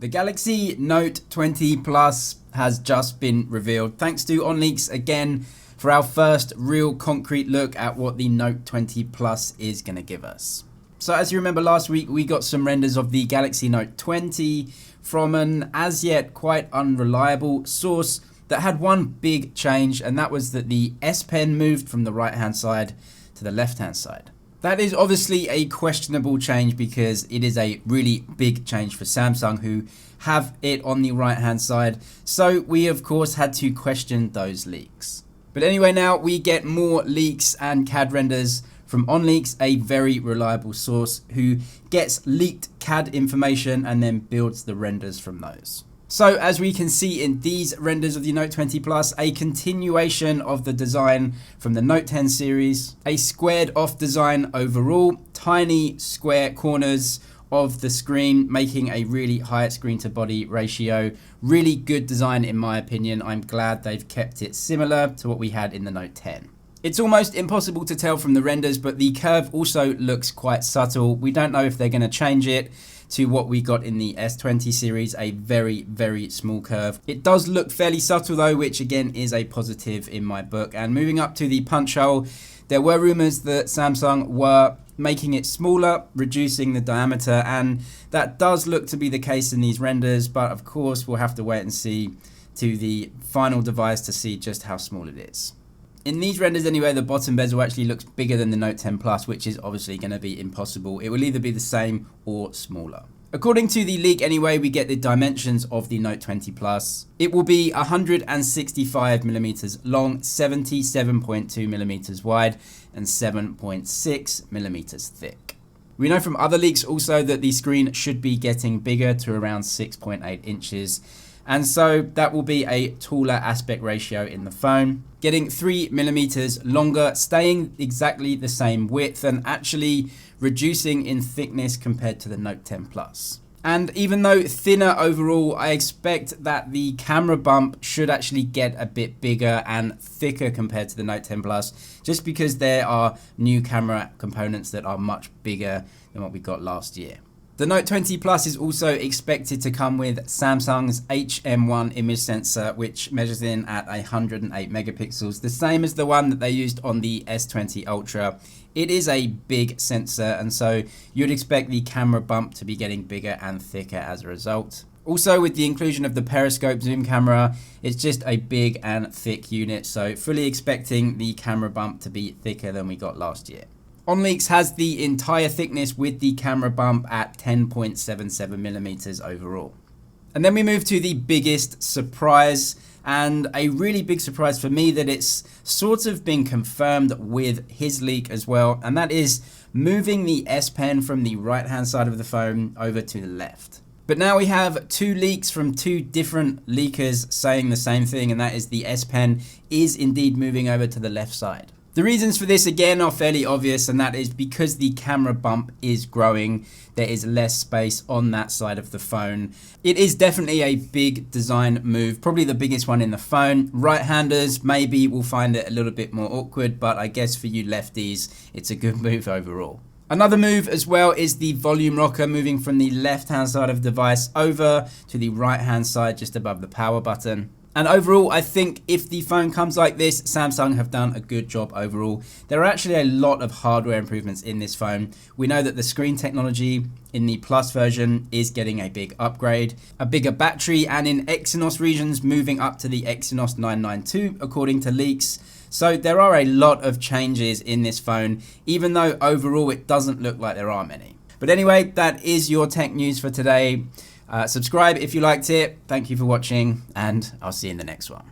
The Galaxy Note 20 Plus has just been revealed. Thanks to OnLeaks again for our first real concrete look at what the Note 20 Plus is going to give us. So as you remember last week, we got some renders of the Galaxy Note 20 from an as yet quite unreliable source that had one big change, and that was that the S Pen moved from the right hand side to the left hand side. That is obviously a questionable change because it is a really big change for Samsung, who have it on the right hand side. So we of course had to question those leaks. But anyway, now we get more leaks and Cad renders from OnLeaks, a very reliable source who gets leaked CAD information and then builds the renders from those. So as we can see in these renders of the Note 20 Plus, a continuation of the design from the Note 10 series, a squared off design overall, tiny square corners of the screen, making a really high screen to body ratio. Really good design in my opinion. I'm glad they've kept it similar to what we had in the Note 10. It's almost impossible to tell from the renders, but the curve also looks quite subtle. We don't know if they're going to change it to what we got in the S20 series, a very, very small curve. It does look fairly subtle though, which again is a positive in my book. And moving up to the punch hole, there were rumors that Samsung were making it smaller, reducing the diameter, and that does look to be the case in these renders, but of course we'll have to wait and see to the final device to see just how small it is. In these renders anyway, the bottom bezel actually looks bigger than the Note 10 Plus, which is obviously going to be impossible. It will either be the same or smaller. According to the leak anyway, we get the dimensions of the Note 20 Plus. It will be 165mm long, 77.2mm wide, and 7.6mm thick. We know from other leaks also that the screen should be getting bigger to around 6.8 inches. And so that will be a taller aspect ratio in the phone, getting 3mm longer, staying exactly the same width, and actually reducing in thickness compared to the Note 10 Plus. And even though thinner overall, I expect that the camera bump should actually get a bit bigger and thicker compared to the Note 10 Plus, just because there are new camera components that are much bigger than what we got last year. The Note 20 Plus is also expected to come with Samsung's HM1 image sensor, which measures in at 108 megapixels, the same as the one that they used on the S20 Ultra. It is a big sensor, and so you'd expect the camera bump to be getting bigger and thicker as a result. Also, with the inclusion of the periscope zoom camera, it's just a big and thick unit, so fully expecting the camera bump to be thicker than we got last year. OnLeaks has the entire thickness with the camera bump at 10.77mm overall. And then we move to the biggest surprise, and a really big surprise for me that it's sort of been confirmed with his leak as well, and that is moving the S Pen from the right hand side of the phone over to the left. But now we have two leaks from two different leakers saying the same thing, and that is the S Pen is indeed moving over to the left side. The reasons for this again are fairly obvious, and that is because the camera bump is growing. There is less space on that side of the phone. It is definitely a big design move, probably the biggest one in the phone. Right-handers maybe will find it a little bit more awkward, but I guess for you lefties, it's a good move overall. Another move as well is the volume rocker moving from the left-hand side of the device over to the right-hand side just above the power button. And overall, I think if the phone comes like this, Samsung have done a good job overall. There are actually a lot of hardware improvements in this phone. We know that the screen technology in the Plus version is getting a big upgrade, a bigger battery, and in Exynos regions moving up to the Exynos 992 according to leaks. So there are a lot of changes in this phone, even though overall it doesn't look like there are many. But anyway, that is your tech news for today. Subscribe if you liked it. Thank you for watching, and I'll see you in the next one.